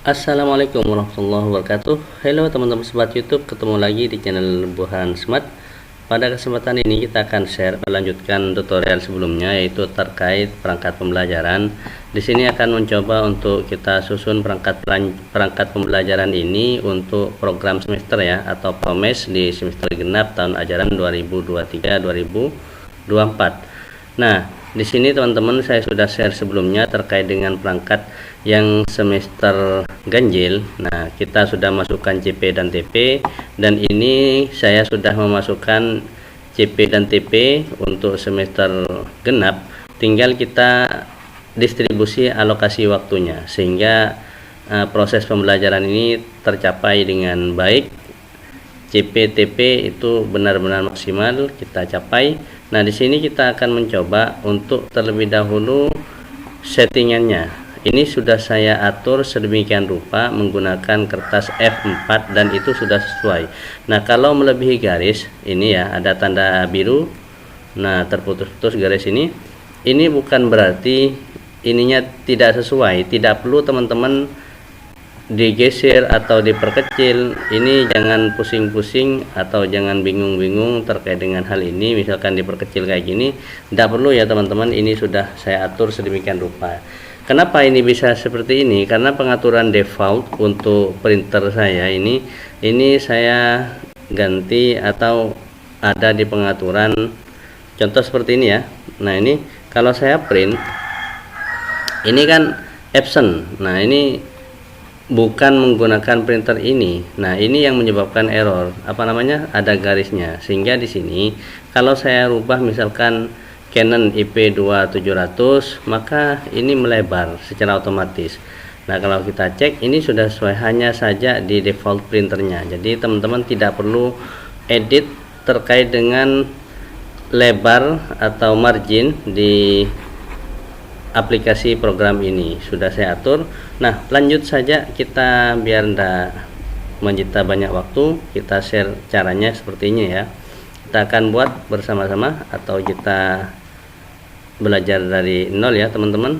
Assalamualaikum warahmatullahi wabarakatuh. Halo teman-teman sobat YouTube, ketemu lagi di channel Burhan Smart. Pada kesempatan ini kita akan melanjutkan tutorial sebelumnya, yaitu terkait perangkat pembelajaran. Di sini akan mencoba untuk kita susun perangkat pembelajaran ini untuk program semester ya, atau POMES di semester genap tahun ajaran 2023-2024. Nah, di sini teman-teman saya sudah share sebelumnya terkait dengan perangkat yang semester ganjil. Nah, kita sudah masukkan CP dan TP, dan ini saya sudah memasukkan CP dan TP untuk semester genap. Tinggal kita distribusi alokasi waktunya sehingga proses pembelajaran ini tercapai dengan baik. CP TP itu benar-benar maksimal kita capai. Nah, di sini kita akan mencoba untuk terlebih dahulu settingannya. Ini sudah saya atur sedemikian rupa menggunakan kertas F4 dan itu sudah sesuai. Nah, kalau melebihi garis ini ya, ada tanda biru. Nah, terputus-putus garis ini. Ini bukan berarti ininya tidak sesuai. Tidak perlu teman-teman digeser atau diperkecil. Ini jangan pusing-pusing atau jangan bingung-bingung terkait dengan hal ini. Misalkan diperkecil kayak gini, tidak perlu ya teman-teman. Ini sudah saya atur sedemikian rupa. Kenapa ini bisa seperti ini? Karena pengaturan default untuk printer saya ini saya ganti atau ada di pengaturan. Contoh seperti ini ya. Nah, ini kalau saya print, ini kan absent. Nah, ini bukan menggunakan printer ini. Nah, ini yang menyebabkan error. Apa namanya? Ada garisnya. Sehingga di sini kalau saya rubah misalkan Canon IP2700, maka ini melebar secara otomatis. Nah, kalau kita cek ini sudah sesuai, hanya saja di default printernya. Jadi teman-teman tidak perlu edit terkait dengan lebar atau margin di aplikasi program ini, sudah saya atur. Nah, lanjut saja kita biar tidak menyita banyak waktu. Kita share caranya seperti ini ya. Kita akan buat bersama-sama atau kita belajar dari nol ya teman-teman.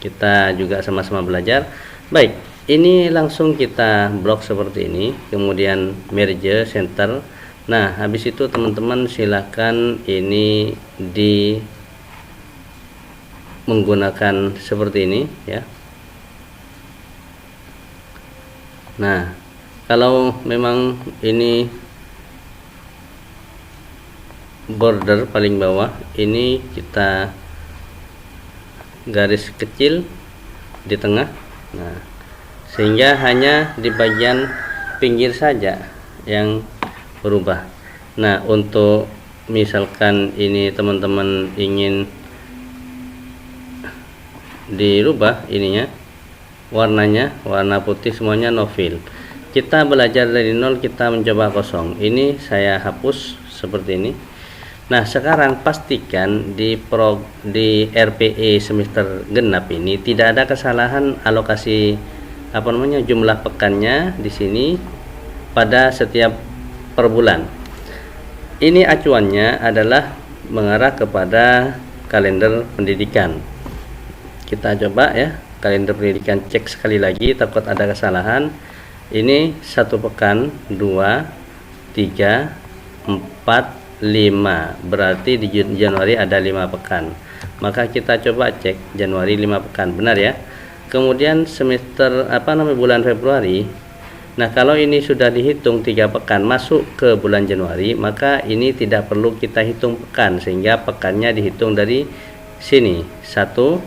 Kita juga sama-sama belajar. Baik, ini langsung kita blok seperti ini, kemudian merge center. Nah, habis itu teman-teman silahkan ini di menggunakan seperti ini ya. Nah, kalau memang ini border paling bawah, ini kita garis kecil di tengah. Nah, sehingga hanya di bagian pinggir saja yang berubah. Nah, untuk misalkan ini teman-teman ingin dirubah ininya, warnanya warna putih semuanya, no fill. Kita belajar dari nol, kita mencoba kosong. Ini saya hapus seperti ini. Nah, sekarang pastikan di RPE semester genap ini tidak ada kesalahan alokasi jumlah pekannya di sini pada setiap per bulan. Ini acuannya adalah mengarah kepada kalender pendidikan. Kita coba ya, kalender pendidikan, cek sekali lagi, takut ada kesalahan. Ini 1 pekan, 2, 3, 4, 5, berarti di Januari ada 5 pekan. Maka kita coba cek Januari 5 pekan, benar ya. Kemudian semester bulan Februari. Nah, kalau ini sudah dihitung 3 pekan masuk ke bulan Januari, maka ini tidak perlu kita hitung pekan, sehingga pekannya dihitung dari sini. 1,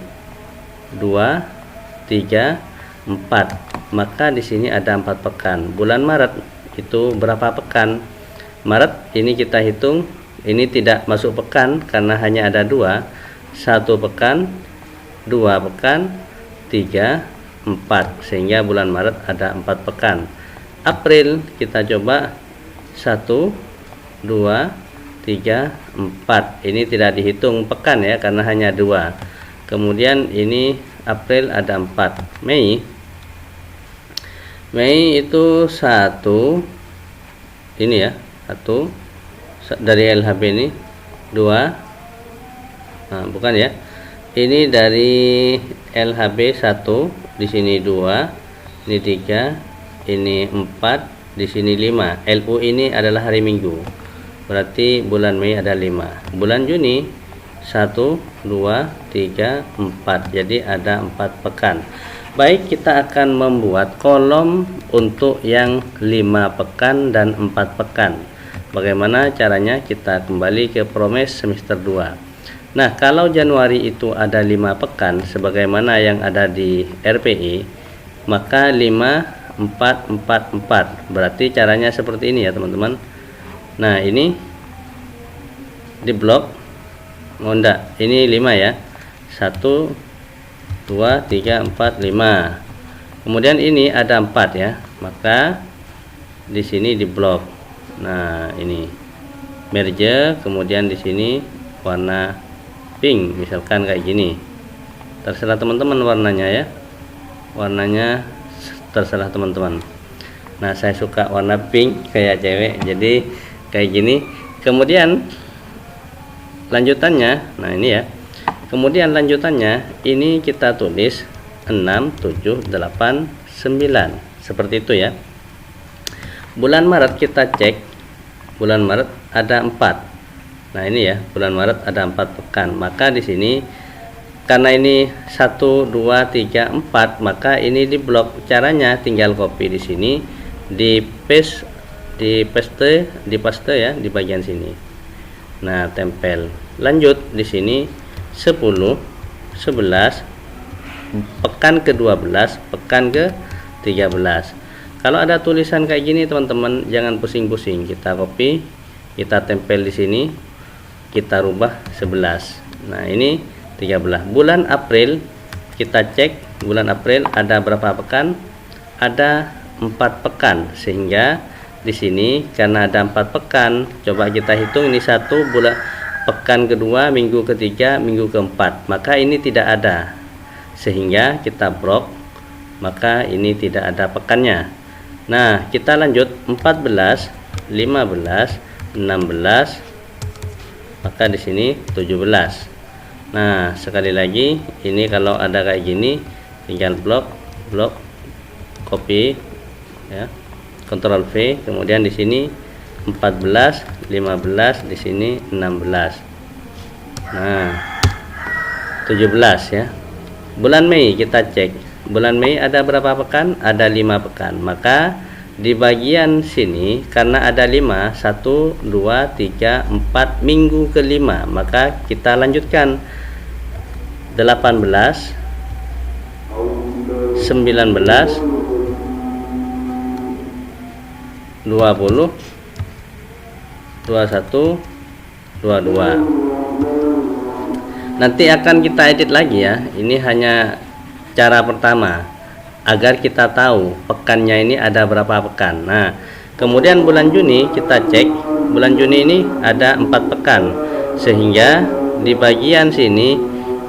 2, 3, 4. Maka di sini ada 4 pekan. Bulan Maret itu berapa pekan? Maret ini kita hitung, ini tidak masuk pekan karena hanya ada 2. 1 pekan, 2 pekan, 3, 4, sehingga bulan Maret ada 4 pekan. April kita coba 1, 2, 3, 4. Ini tidak dihitung pekan ya karena hanya 2. Kemudian ini April ada 4. Mei itu 1, ini ya, 1 dari LHB ini, 2, nah bukan ya, ini dari LHB 1, di sini 2, ini 3, ini 4, di sini 5. LU ini adalah hari Minggu, berarti bulan Mei ada 5. Bulan Juni 1, 2, 3, 4, jadi ada 4 pekan. Baik, kita akan membuat kolom untuk yang 5 pekan dan 4 pekan. Bagaimana caranya? Kita kembali ke Promes semester 2. Nah, kalau Januari itu ada 5 pekan sebagaimana yang ada di RPI, maka 5, 4, 4, 4. Berarti caranya seperti ini ya teman-teman. Nah, ini di blok. Oh enggak, ini 5 ya. 1, 2, 3, 4, 5. Kemudian ini ada 4 ya. Maka di sini di blok. Nah, ini merge, kemudian di sini warna pink, misalkan kayak gini. Terserah teman-teman warnanya ya. Warnanya terserah teman-teman. Nah, saya suka warna pink kayak cewek, jadi kayak gini. Kemudian lanjutannya, nah ini ya. Kemudian lanjutannya ini kita tulis 6, 7, 8, 9. Seperti itu ya. Bulan Maret kita cek. Bulan Maret ada 4. Nah, ini ya, bulan Maret ada 4 pekan. Maka di sini karena ini 1, 2, 3, 4, maka ini di blok. Caranya tinggal copy di sini, di paste ya di bagian sini. Nah, tempel. Lanjut di sini 10, 11, pekan ke-12, pekan ke-13. Kalau ada tulisan kayak gini teman-teman, jangan pusing-pusing. Kita copy, kita tempel di sini, kita rubah 11. Nah, ini 13. Bulan April kita cek, bulan April ada berapa pekan? Ada 4 pekan, sehingga di sini karena ada 4 pekan, coba kita hitung ini 1 bulan, pekan kedua, minggu ketiga, minggu keempat, maka ini tidak ada, sehingga kita blok, maka ini tidak ada pekannya. Nah, kita lanjut 14, 15, 16, maka di sini 17. Nah, sekali lagi ini kalau ada kayak gini tinggal blok copy ya, Ctrl V, kemudian di sini 14, 15, di sini 16. Nah, 17 ya. Bulan Mei kita cek. Bulan Mei ada berapa pekan? Ada 5 pekan. Maka di bagian sini karena ada 5, 1, 2, 3, 4, minggu ke-5, maka kita lanjutkan 18, 19, 20, 21, 22. Nanti akan kita edit lagi ya. Ini hanya cara pertama agar kita tahu pekannya ini ada berapa pekan. Nah, kemudian bulan Juni kita cek. Bulan Juni ini ada 4 pekan, sehingga di bagian sini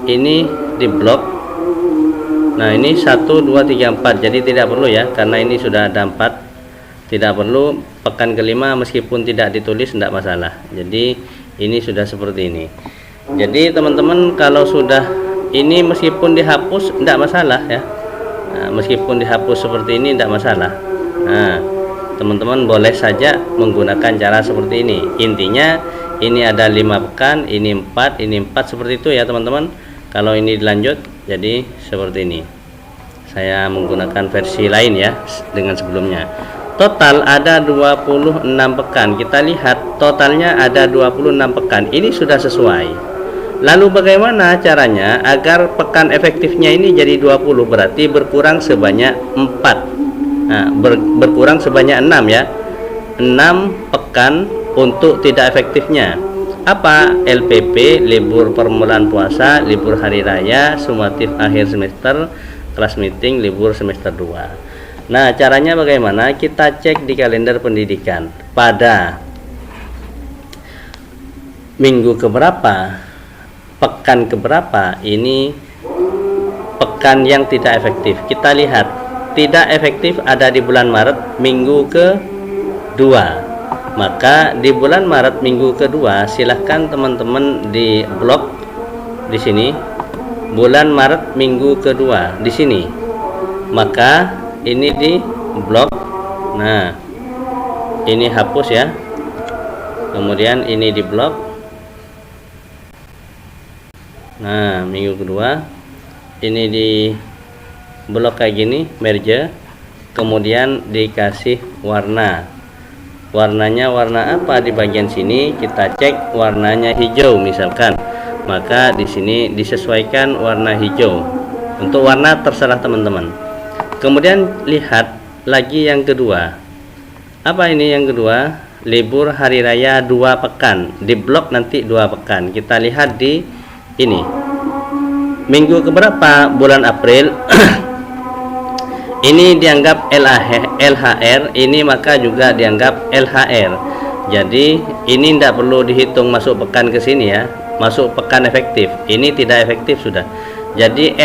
ini di blok. Nah, ini 1, 2, 3, 4. Jadi tidak perlu ya, karena ini sudah ada 4. Tidak perlu pekan kelima, meskipun tidak ditulis tidak masalah. Jadi ini sudah seperti ini. Jadi teman-teman kalau sudah ini meskipun dihapus tidak masalah ya. Nah, meskipun dihapus seperti ini tidak masalah. Nah, teman-teman boleh saja menggunakan cara seperti ini. Intinya ini ada 5 pekan, ini 4, ini 4, seperti itu ya teman-teman. Kalau ini dilanjut jadi seperti ini. Saya menggunakan versi lain ya dengan sebelumnya. Total ada 26 pekan. Kita lihat totalnya ada 26 pekan. Ini sudah sesuai. Lalu bagaimana caranya agar pekan efektifnya ini jadi 20? Berarti berkurang sebanyak 4. Nah, berkurang sebanyak 6 ya. 6 pekan untuk tidak efektifnya. Apa? LPP, libur permulaan puasa, libur hari raya, sumatif akhir semester, kelas meeting, libur semester 2. Nah, caranya bagaimana? Kita cek di kalender pendidikan. Pada minggu keberapa, pekan keberapa, ini pekan yang tidak efektif. Kita lihat, tidak efektif ada di bulan Maret minggu ke-2. Maka di bulan Maret minggu kedua, silahkan teman-teman di blok di sini bulan Maret minggu kedua di sini. Maka ini di blok. Nah, ini hapus ya. Kemudian ini di blok. Nah, minggu kedua ini di blok kayak gini, merge. Kemudian dikasih warnanya warna apa di bagian sini, kita cek warnanya hijau misalkan, maka di sini disesuaikan warna hijau. Untuk warna terserah teman-teman. Kemudian lihat lagi yang kedua. Apa ini yang kedua? Libur hari raya 2 pekan. Di blok nanti 2 pekan. Kita lihat di ini. Minggu keberapa? Bulan April. Ini dianggap LHR, ini maka juga dianggap LHR. Jadi ini tidak perlu dihitung masuk pekan ke sini ya, masuk pekan efektif. Ini tidak efektif sudah. Jadi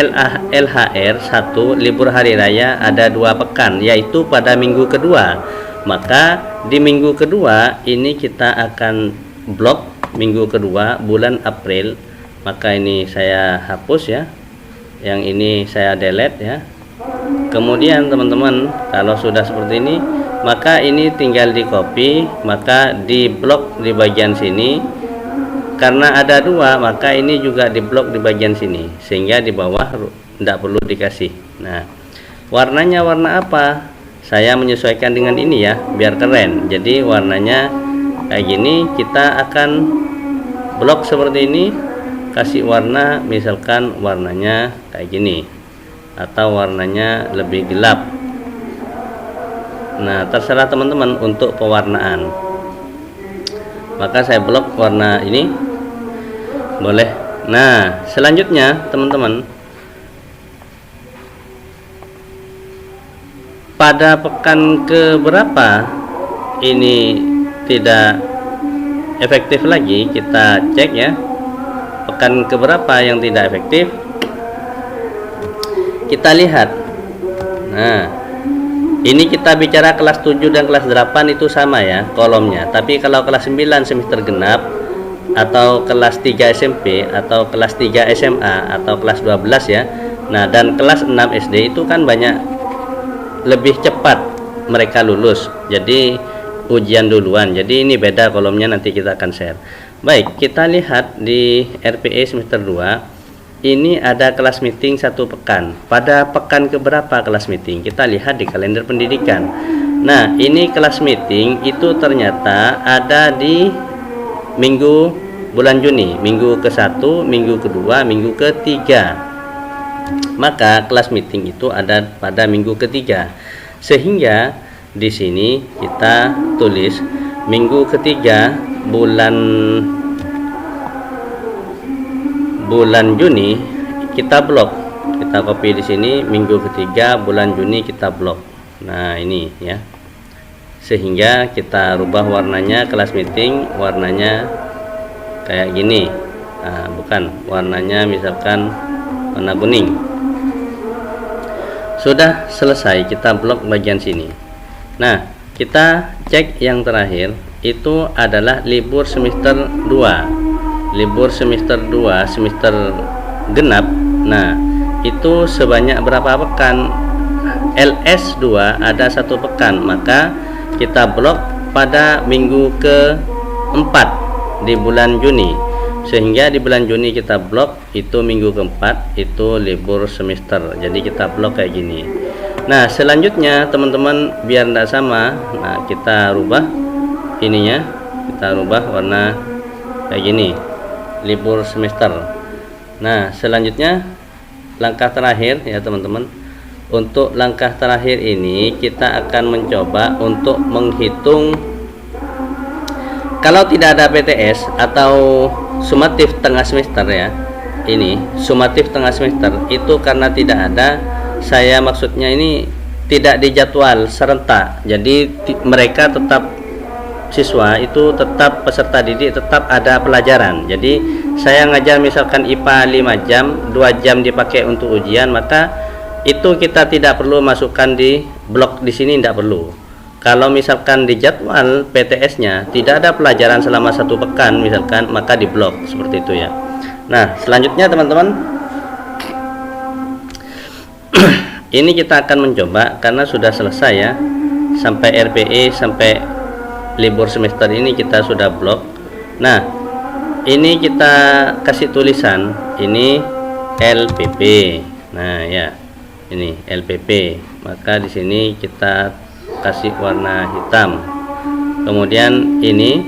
LHR 1 libur hari raya ada 2 pekan, yaitu pada minggu kedua. Maka di minggu kedua ini kita akan blok minggu kedua bulan April. Maka ini saya hapus ya, yang ini saya delete ya. Kemudian teman-teman, kalau sudah seperti ini, maka ini tinggal di copy, maka di blok di bagian sini. Karena ada 2, maka ini juga di blok di bagian sini, sehingga di bawah tidak perlu dikasih. Nah, warnanya warna apa? Saya menyesuaikan dengan ini ya, biar keren. Jadi warnanya kayak gini, kita akan blok seperti ini, kasih warna, misalkan warnanya kayak gini, atau warnanya lebih gelap. Nah, terserah teman-teman untuk pewarnaan. Maka saya blok warna ini, boleh. Nah, selanjutnya teman-teman, pada pekan ke berapa ini tidak efektif lagi, kita cek ya. Pekan ke berapa yang tidak efektif, kita lihat. Nah, ini kita bicara kelas 7 dan kelas 8 itu sama ya kolomnya. Tapi kalau kelas 9 semester genap, atau kelas 3 SMP, atau kelas 3 SMA, atau kelas 12 ya. Nah, dan kelas 6 SD itu kan banyak lebih cepat mereka lulus. Jadi ujian duluan. Jadi ini beda kolomnya, nanti kita akan share. Baik, kita lihat di RPE semester 2. Ini ada kelas meeting 1 pekan. Pada pekan keberapa kelas meeting? Kita lihat di kalender pendidikan. Nah, ini kelas meeting itu ternyata ada di minggu bulan Juni, minggu ke-1, minggu kedua, minggu ketiga. Maka kelas meeting itu ada pada minggu ketiga. Sehingga di sini kita tulis minggu ketiga bulan Juni kita blok. Kita copy di sini, minggu ketiga bulan Juni kita blok. Nah, ini ya. Sehingga kita rubah warnanya, kelas meeting warnanya kayak gini. Nah, bukan, warnanya misalkan warna kuning. Sudah selesai, kita blok bagian sini. Nah, kita cek yang terakhir, itu adalah libur semester 2. Libur semester 2, semester genap. Nah, itu sebanyak berapa pekan? LS2 ada 1 pekan, maka kita blok pada minggu ke-4 di bulan Juni. Sehingga di bulan Juni kita blok itu minggu ke-4, itu libur semester. Jadi kita blok kayak gini. Nah, selanjutnya teman-teman biar tidak sama, nah kita rubah ininya, kita rubah warna kayak gini, libur semester. Nah, selanjutnya langkah terakhir ya teman-teman. Untuk langkah terakhir ini kita akan mencoba untuk menghitung kalau tidak ada PTS atau sumatif tengah semester ya. Ini sumatif tengah semester itu karena tidak ada, saya maksudnya ini tidak dijadwal serentak. Jadi mereka tetap, siswa itu tetap, peserta didik tetap ada pelajaran. Jadi saya ngajar misalkan IPA 5 jam, 2 jam dipakai untuk ujian, maka itu kita tidak perlu masukkan di blok di sini, tidak perlu. Kalau misalkan di jadwal PTS-nya tidak ada pelajaran selama 1 pekan misalkan, maka di blok seperti itu ya. Nah, selanjutnya teman-teman ini kita akan mencoba karena sudah selesai ya, sampai RPE, sampai libur semester ini kita sudah blok. Nah, ini kita kasih tulisan ini LPP. Nah ya, ini LPP, maka di sini kita kasih warna hitam. Kemudian ini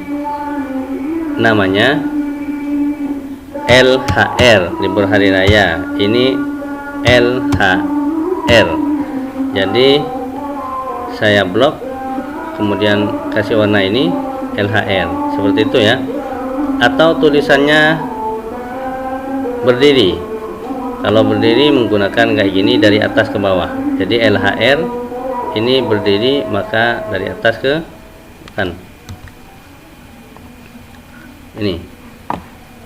namanya LHR, libur hari raya. Ini LHR. Jadi saya blok, kemudian kasih warna ini LHR, seperti itu ya. Atau tulisannya berdiri. Kalau berdiri menggunakan kayak gini dari atas ke bawah. Jadi LHR ini berdiri, maka dari atas ke kan.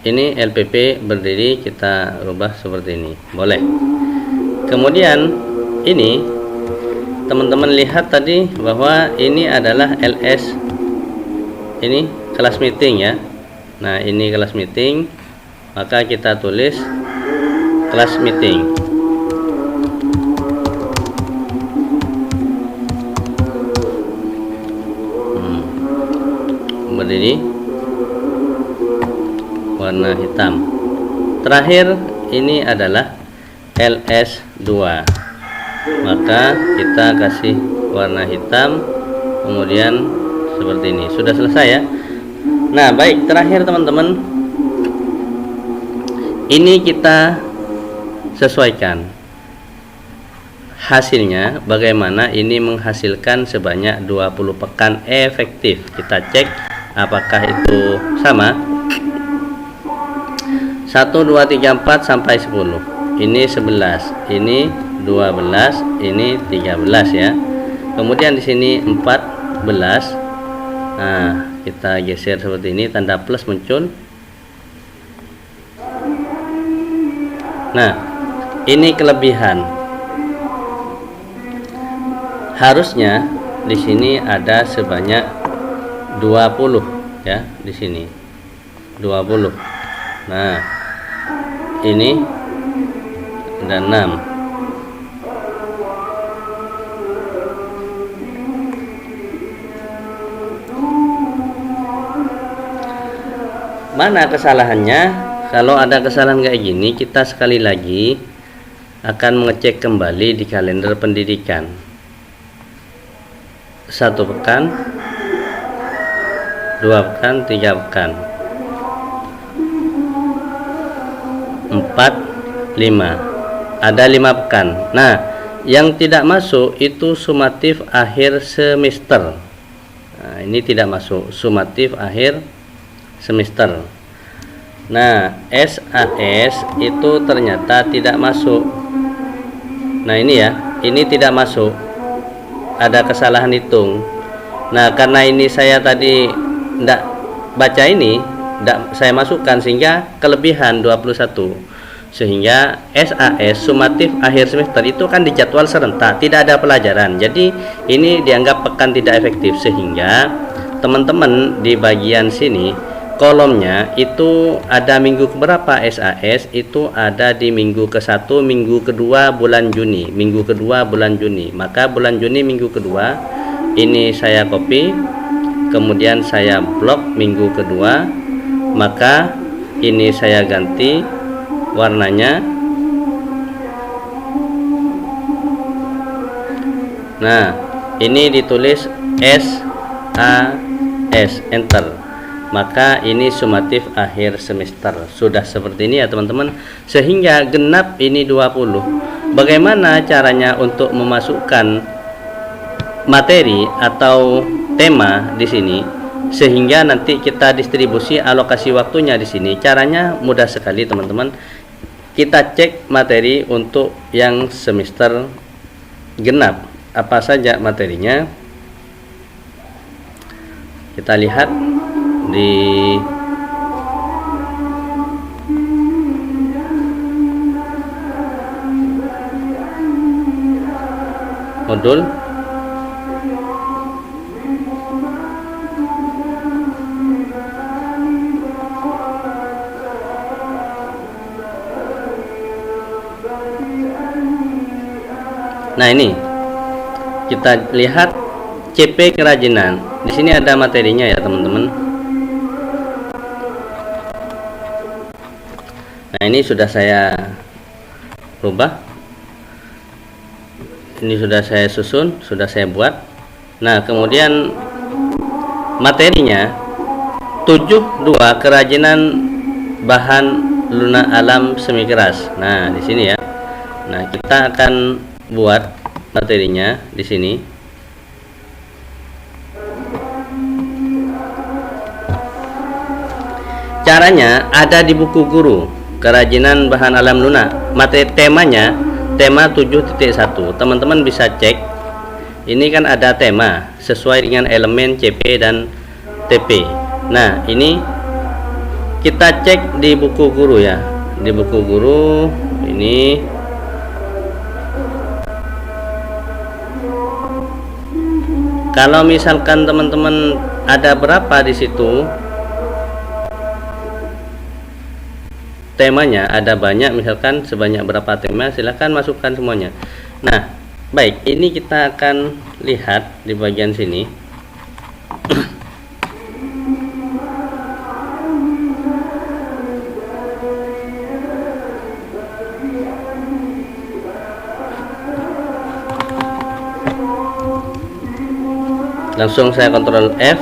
Ini LPP berdiri, kita rubah seperti ini. Boleh. Kemudian ini teman-teman lihat tadi bahwa ini adalah LS. Ini kelas meeting ya. Nah, ini kelas meeting, maka kita tulis kelas meeting. Berdiri, warna hitam. Terakhir ini adalah LS2, maka kita kasih warna hitam, kemudian seperti ini. Sudah selesai ya. Nah, baik, terakhir teman-teman, ini kita sesuaikan hasilnya bagaimana. Ini menghasilkan sebanyak 20 pekan efektif. Kita cek apakah itu sama. 1 2 3 4 sampai 10. Ini 11, ini 12, ini 13 ya. Kemudian di sini 14. Nah, kita geser seperti ini, tanda plus muncul. Nah, ini kelebihan. Harusnya di sini ada sebanyak 20 ya, di sini 20. Nah, ini ada 6. Mana kesalahannya? Kalau ada kesalahan kayak gini, kita sekali lagi akan mengecek kembali di kalender pendidikan. 1 pekan, 2 pekan, 3 pekan, 4, 5. Ada 5 pekan. Nah, yang tidak masuk itu sumatif akhir semester. Nah, ini tidak masuk, sumatif akhir semester. Nah, SAS itu ternyata tidak masuk. Nah, ini ya, ini tidak masuk, ada kesalahan hitung. Nah, karena ini saya tadi tidak baca ini, tidak saya masukkan, sehingga kelebihan 21. Sehingga SAS sumatif akhir semester itu kan dijadwal serentak, tidak ada pelajaran. Jadi ini dianggap pekan tidak efektif, sehingga teman-teman di bagian sini kolomnya itu ada minggu keberapa SAS, itu ada di minggu ke-1, minggu kedua bulan Juni, minggu kedua bulan Juni. Maka bulan Juni minggu kedua ini saya copy, kemudian saya blok minggu kedua, maka ini saya ganti warnanya. Nah, ini ditulis SAS, enter. Maka ini sumatif akhir semester. Sudah seperti ini ya teman-teman, sehingga genap ini 20. Bagaimana caranya untuk memasukkan materi atau tema di sini sehingga nanti kita distribusi alokasi waktunya di sini? Caranya mudah sekali teman-teman. Kita cek materi untuk yang semester genap, apa saja materinya. Kita lihat di modul Nah, ini kita lihat CP kerajinan. Di sini ada materinya ya, teman-teman. Nah, ini sudah saya rubah. Ini sudah saya susun, sudah saya buat. Nah, kemudian materinya 72 kerajinan bahan lunak alam semi keras. Nah, di sini ya. Nah, kita akan buat materinya di sini. Caranya ada di buku guru kerajinan bahan alam lunak. Materi temanya tema 7.1. Teman-teman bisa cek. Ini kan ada tema sesuai dengan elemen CP dan TP. Nah, ini kita cek di buku guru ya. Di buku guru ini kalau misalkan teman-teman ada berapa di situ temanya, ada banyak, misalkan sebanyak berapa tema, silahkan masukkan semuanya. Nah, baik, ini kita akan lihat di bagian sini. Langsung saya kontrol F.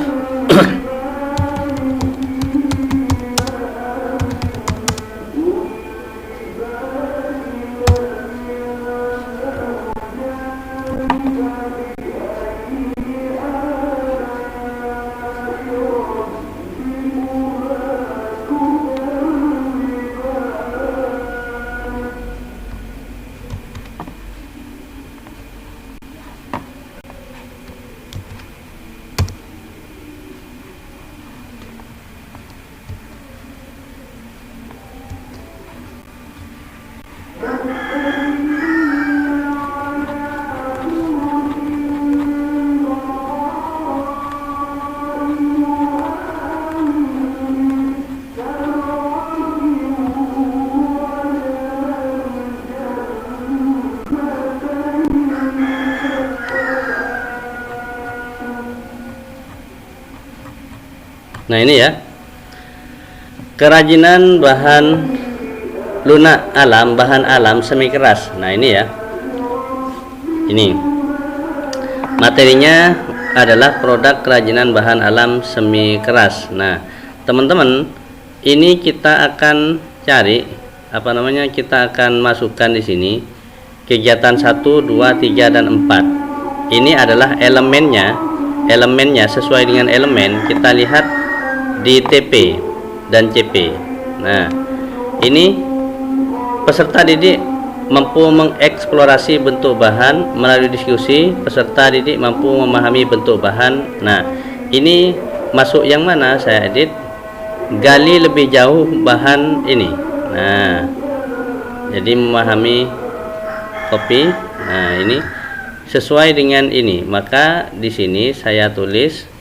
Nah, ini ya, kerajinan bahan lunak alam, bahan alam semi keras. Nah, ini ya, ini materinya adalah produk kerajinan bahan alam semi keras. Nah, teman-teman, ini kita akan cari apa namanya, kita akan masukkan di sini kegiatan 1, 2, 3 dan 4. Ini adalah elemennya sesuai dengan elemen. Kita lihat di TP dan CP. Nah, ini peserta didik mampu mengeksplorasi bentuk bahan melalui diskusi. Peserta didik mampu memahami bentuk bahan. Nah, ini masuk yang mana saya edit? Gali lebih jauh bahan ini. Nah, jadi memahami copy. Nah, ini sesuai dengan ini. Maka di sini saya tulis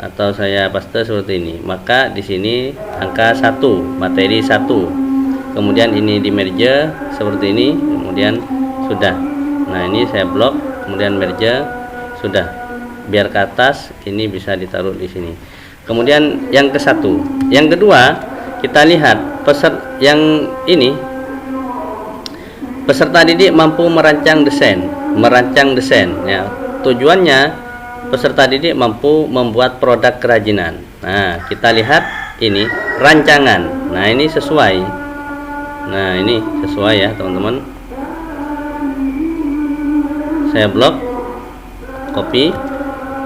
atau saya paste seperti ini. Maka di sini angka 1, materi 1. Kemudian ini di merge seperti ini, kemudian sudah. Nah, ini saya blok, kemudian merge, sudah. Biar ke atas, ini bisa ditaruh di sini. Kemudian yang ke 1. Yang kedua, kita lihat peserta yang ini, peserta didik mampu merancang desain ya. Tujuannya peserta didik mampu membuat produk kerajinan. Nah, kita lihat ini rancangan. Nah, ini sesuai. Nah, ini sesuai ya, teman-teman. Saya blok, copy,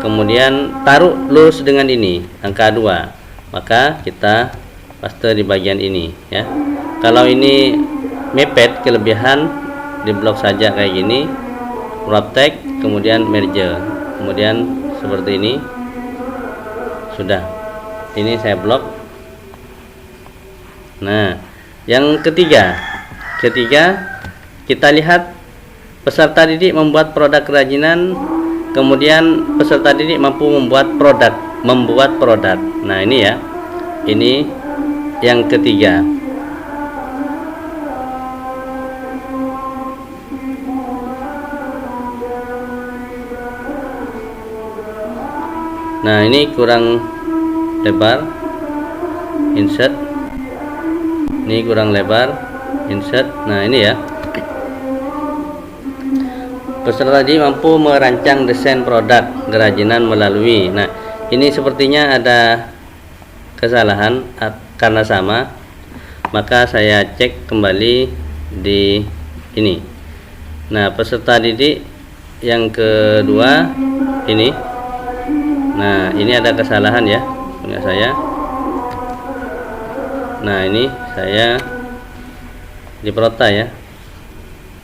kemudian taruh lurus dengan ini, angka 2. Maka kita paste di bagian ini ya. Kalau ini mepet kelebihan, di blok saja kayak gini, wrap tag, kemudian merge. Kemudian seperti ini, sudah. Ini saya blok. Nah, yang ketiga kita lihat peserta didik membuat produk kerajinan. Kemudian peserta didik mampu membuat produk. Nah, ini ya, ini yang ketiga. Nah, ini kurang lebar, insert. Ini kurang lebar, insert. Nah, ini ya. Peserta tadi mampu merancang desain produk kerajinan melalui. Nah, ini sepertinya ada kesalahan karena sama. Maka saya cek kembali di ini. Nah, peserta didik yang kedua ini. Nah, ini ada kesalahan ya punya saya. Nah, ini saya di Perota ya.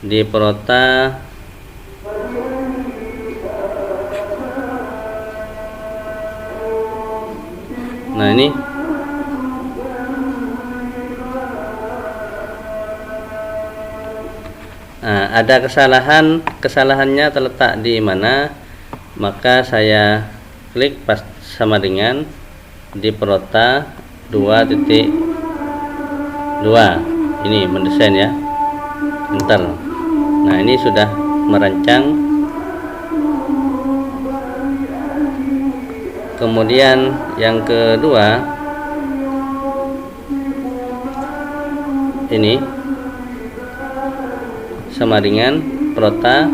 Di Perota nah ini ada kesalahannya terletak di mana, maka saya klik pas sama dengan di Perota 2.2 ini mendesain ya, enter. Nah, ini sudah merancang. Kemudian yang kedua ini sama dengan Perota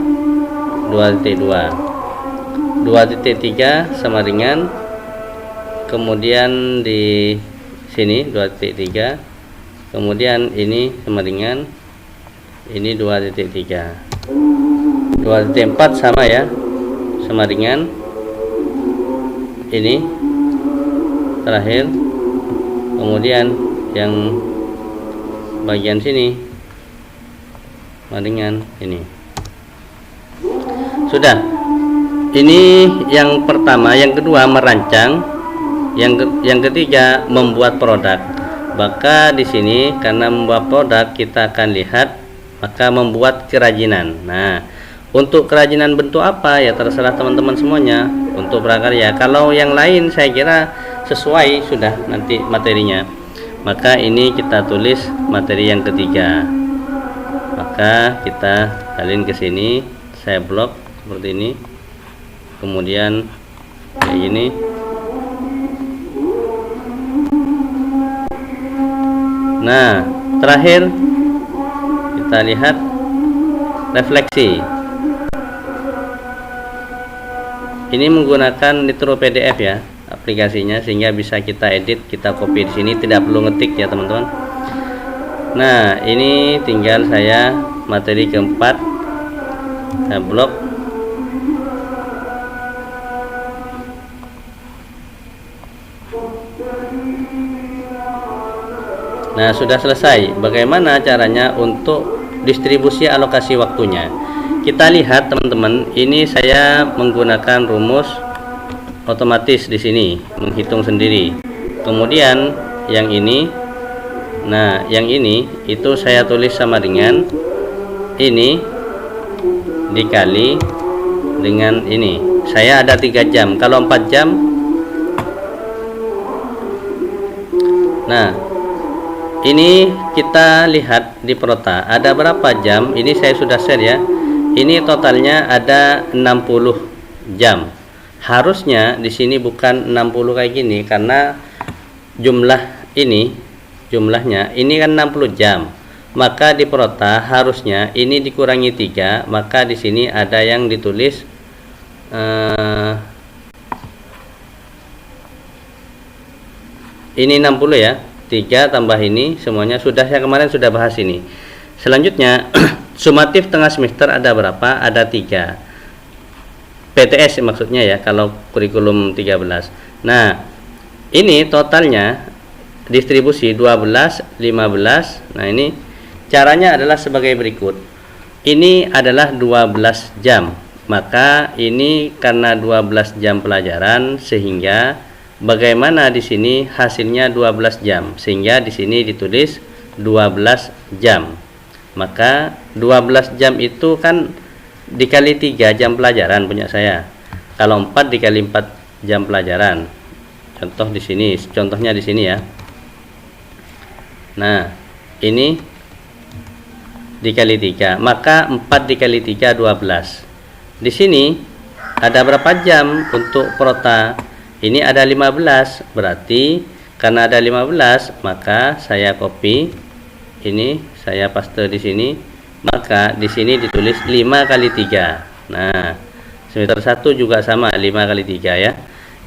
2.2, 2.3 sama dengan, kemudian di sini 2.3, kemudian ini sama dengan ini 2.3, 2.4 sama ya, sama dengan ini terakhir, kemudian yang bagian sini dengan ini. Sudah. Ini yang pertama, yang kedua merancang, yang ketiga membuat produk. Maka di sini karena membuat produk kita akan lihat maka membuat kerajinan. Nah, untuk kerajinan bentuk apa ya terserah teman-teman semuanya untuk prakarya. Kalau yang lain saya kira sesuai sudah nanti materinya. Maka ini kita tulis materi yang ketiga. Maka kita salin ke sini, saya blok seperti ini. Kemudian kayak gini. Nah, terakhir kita lihat refleksi. Ini menggunakan Nitro PDF ya aplikasinya, sehingga bisa kita edit, kita copy di sini, tidak perlu ngetik ya teman-teman. Nah, ini tinggal saya materi keempat saya blok. Nah, sudah selesai. Bagaimana caranya untuk distribusi alokasi waktunya? Kita lihat teman-teman, ini saya menggunakan rumus otomatis di sini, menghitung sendiri. Kemudian yang ini, nah yang ini itu saya tulis sama dengan ini dikali dengan ini. Saya ada 3 jam. Kalau 4 jam, nah ini kita lihat di Perota ada berapa jam. Ini saya sudah share ya. Ini totalnya ada 60 jam. Harusnya di sini bukan 60 kayak gini karena jumlah ini, jumlahnya ini kan 60 jam. Maka di Perota harusnya ini dikurangi 3, maka di sini ada yang ditulis ini 60 ya. 3 tambah ini semuanya sudah, saya kemarin sudah bahas ini. Selanjutnya sumatif tengah semester ada berapa? Ada 3. PTS maksudnya ya kalau kurikulum 13. Nah, ini totalnya distribusi 12, 15. Nah, ini caranya adalah sebagai berikut. Ini adalah 12 jam. Maka ini karena 12 jam pelajaran sehingga bagaimana di sini hasilnya 12 jam, sehingga di sini ditulis 12 jam. Maka 12 jam itu kan dikali 3 jam pelajaran punya saya. Kalau 4 dikali 4 jam pelajaran. Contoh di sini, contohnya di sini ya. Nah, ini dikali 3, maka 4 dikali 3 12. Di sini ada berapa jam untuk Perota? Ini ada 15, berarti karena ada 15 maka saya copy ini, saya paste di sini, maka di sini ditulis 5 kali 3. Nah, semester 1 juga sama, 5 kali 3 ya.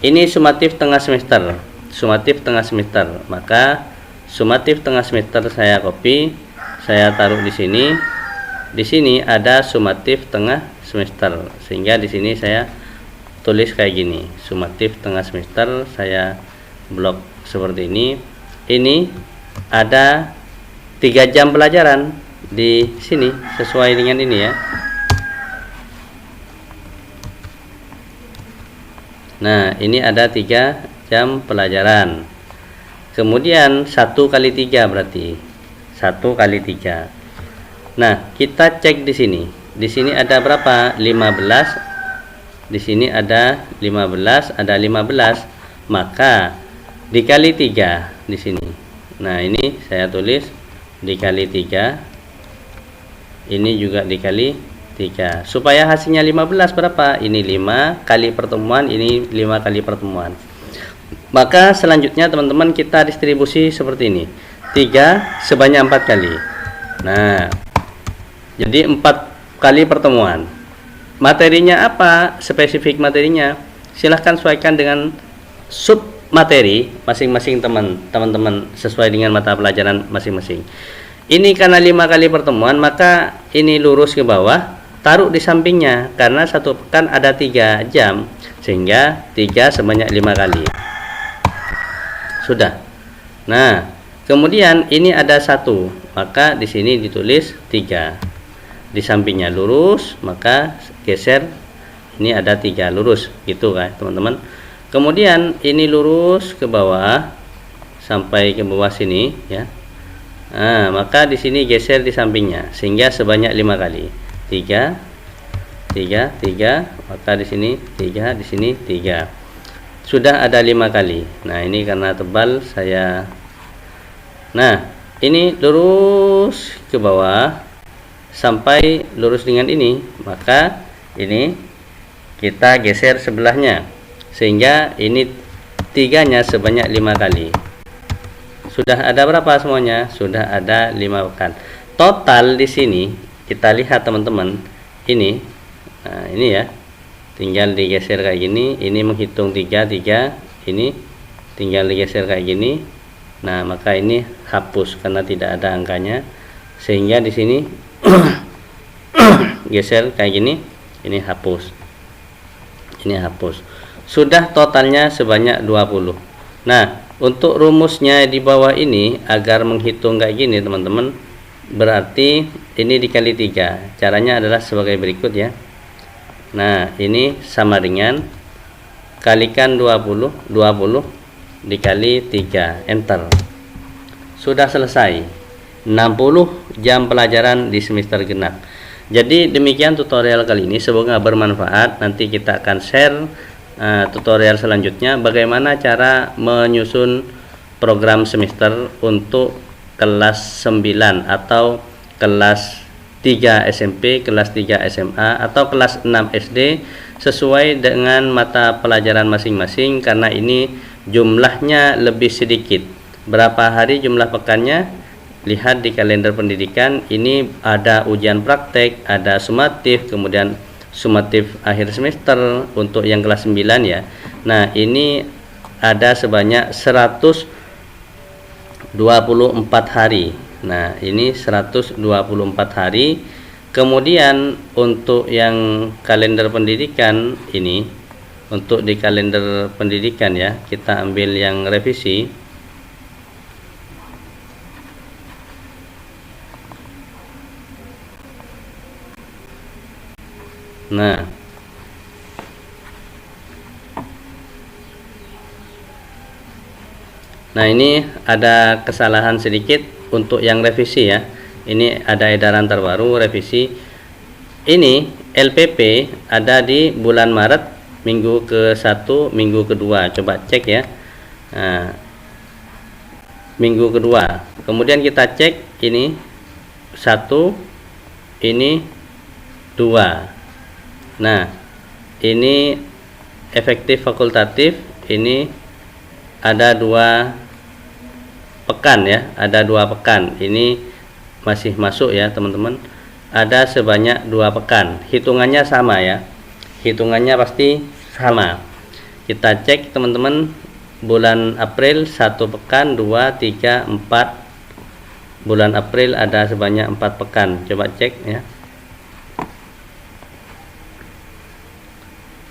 Ini sumatif tengah semester, sumatif tengah semester. Maka sumatif tengah semester saya copy, saya taruh di sini. Di sini ada sumatif tengah semester, sehingga di sini saya tulis kayak gini, sumatif tengah semester. Saya blok seperti ini. Ini ada 3 jam pelajaran di sini sesuai dengan ini ya. Nah, ini ada 3 jam pelajaran. Kemudian 1 kali 3 berarti 1 kali 3. Nah, kita cek di sini. Di sini ada berapa? 15. Di sini ada 15, ada 15, maka dikali 3 di sini. Nah, ini saya tulis dikali 3. Ini juga dikali 3. Supaya hasilnya 15 berapa? Ini 5 kali pertemuan, ini 5 kali pertemuan. Maka selanjutnya teman-teman kita distribusi seperti ini. 3 sebanyak 4 kali. Nah, jadi 4 kali pertemuan. Materinya apa? Spesifik materinya silahkan sesuaikan dengan sub materi masing-masing teman-teman sesuai dengan mata pelajaran masing-masing. Ini karena 5 kali pertemuan, maka ini lurus ke bawah, taruh di sampingnya karena satu pekan ada 3 jam, sehingga 3 sebanyak 5 kali. Sudah. Nah, kemudian ini ada 1, maka di sini ditulis 3. Di sampingnya lurus, maka geser, ini ada 3 lurus gitu kan teman-teman. Kemudian ini lurus ke bawah sampai ke bawah sini ya. Nah, maka di sini geser di sampingnya sehingga sebanyak 5 kali. 3 3 3, maka di sini 3, di sini 3. Sudah ada 5 kali. Nah, ini karena tebal saya. Nah, ini lurus ke bawah sampai lurus dengan ini, maka ini kita geser sebelahnya sehingga ini 3-nya sebanyak 5 kali. Sudah ada berapa semuanya? Sudah ada 5 pekan. Total di sini kita lihat teman-teman, ini nah ini ya, tinggal digeser kayak gini. Ini menghitung 3 3, ini tinggal digeser kayak gini. Nah, maka ini hapus karena tidak ada angkanya, sehingga di sini geser kayak gini, ini hapus, ini hapus. Sudah totalnya sebanyak 20. Nah, untuk rumusnya di bawah ini agar menghitung kayak gini teman-teman, berarti ini dikali 3. Caranya adalah sebagai berikut ya. Nah, ini sama dengan kalikan 20 dikali 3, enter. Sudah selesai. 60 jam pelajaran di semester genap. Jadi demikian tutorial kali ini, semoga bermanfaat. Nanti kita akan share tutorial selanjutnya bagaimana cara menyusun program semester untuk kelas 9 atau kelas 3 SMP, kelas 3 SMA atau kelas 6 SD sesuai dengan mata pelajaran masing-masing, karena ini jumlahnya lebih sedikit. Berapa hari jumlah pekannya? Lihat di kalender pendidikan, ini ada ujian praktek, ada sumatif, kemudian sumatif akhir semester untuk yang kelas 9 ya. Nah, ini ada sebanyak 124 hari. Nah, ini 124 hari. Kemudian untuk yang kalender pendidikan ini, untuk di kalender pendidikan ya, kita ambil yang revisi. Nah, ini ada kesalahan sedikit untuk yang revisi ya. Ini ada edaran terbaru revisi. Ini LPP ada di bulan Maret minggu ke-1, minggu kedua. Coba cek ya. Nah, minggu kedua. Kemudian kita cek ini 1, ini 2. Nah, ini efektif fakultatif, ini ada 2 pekan ya, ada 2 pekan. Ini masih masuk ya teman-teman, ada sebanyak 2 pekan. Hitungannya sama ya, hitungannya pasti sama. Kita cek teman-teman, bulan April 1 pekan, 2, 3, 4. Bulan April ada sebanyak 4 pekan. Coba cek ya.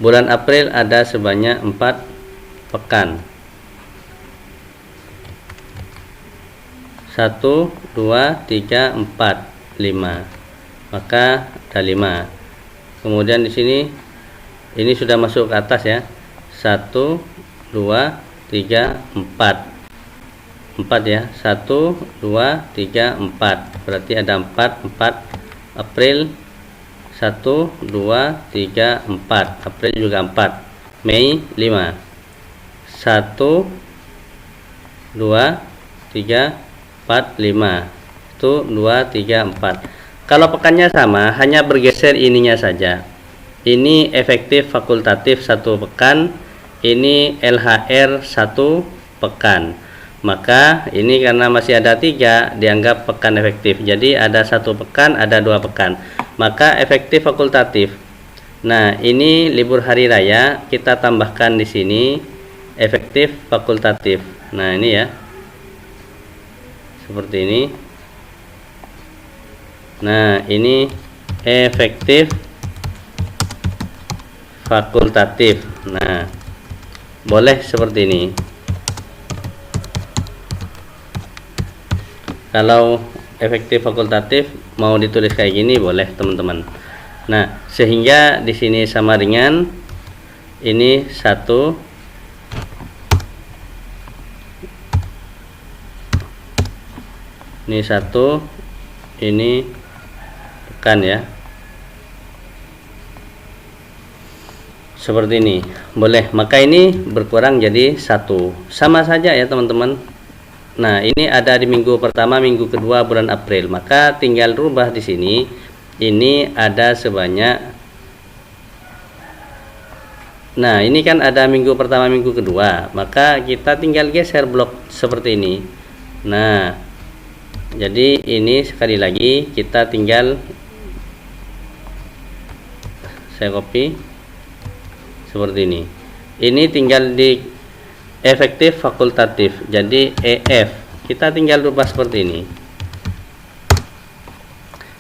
Bulan April ada sebanyak 4 pekan. 1, 2, 3, 4, 5. Maka ada 5. Kemudian di sini ini sudah masuk ke atas ya. 1, 2, 3, 4. 4 ya. 1, 2, 3, 4. Berarti ada 4 April 1, 2, 3, 4. April juga 4. Mei 5. 1, 2, 3, 4, 5. Itu 2, 3, 4. Kalau pekannya sama, hanya bergeser ininya saja. Ini efektif fakultatif 1 pekan, ini LHR 1 pekan. Maka ini karena masih ada 3 dianggap pekan efektif. Jadi ada 1 pekan, ada 2 pekan. Maka efektif fakultatif. Nah, ini libur hari raya kita tambahkan di sini efektif fakultatif. Nah, ini ya. Seperti ini. Nah, ini efektif fakultatif. Nah, boleh seperti ini. Kalau efektif fakultatif mau ditulis kayak gini boleh teman-teman. Nah, sehingga di sini sama dengan ini 1, ini 1, ini pekan ya. Seperti ini boleh. Maka ini berkurang jadi 1. Sama saja ya teman-teman. Nah, ini ada di minggu pertama, minggu kedua bulan April. Maka tinggal rubah di sini. Ini ada sebanyak. Nah, ini kan ada minggu pertama, minggu kedua. Maka kita tinggal geser blok seperti ini. Nah, jadi ini sekali lagi kita tinggal saya copy seperti ini. Ini tinggal di efektif fakultatif, jadi EF kita tinggal rubah seperti ini.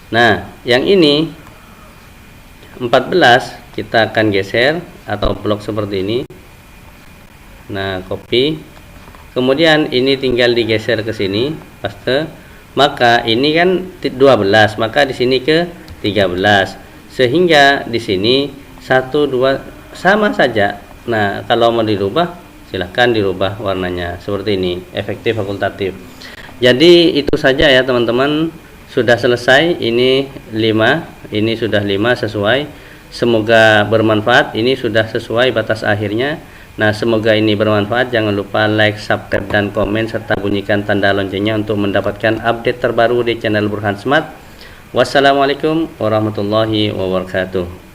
Nah, yang ini 14 kita akan geser atau blok seperti ini. Nah, copy, kemudian ini tinggal digeser ke sini, paste. Maka ini kan 12, maka di sini ke 13, sehingga di sini 1, 2 sama saja. Nah, kalau mau dirubah silahkan dirubah warnanya seperti ini, efektif fakultatif. Jadi itu saja ya teman-teman, sudah selesai. Ini 5, ini sudah 5 sesuai. Semoga bermanfaat. Ini sudah sesuai batas akhirnya. Nah, semoga ini bermanfaat. Jangan lupa like, subscribe, dan komen, serta bunyikan tanda loncengnya untuk mendapatkan update terbaru di channel Burhan Smart. Wassalamualaikum warahmatullahi wabarakatuh.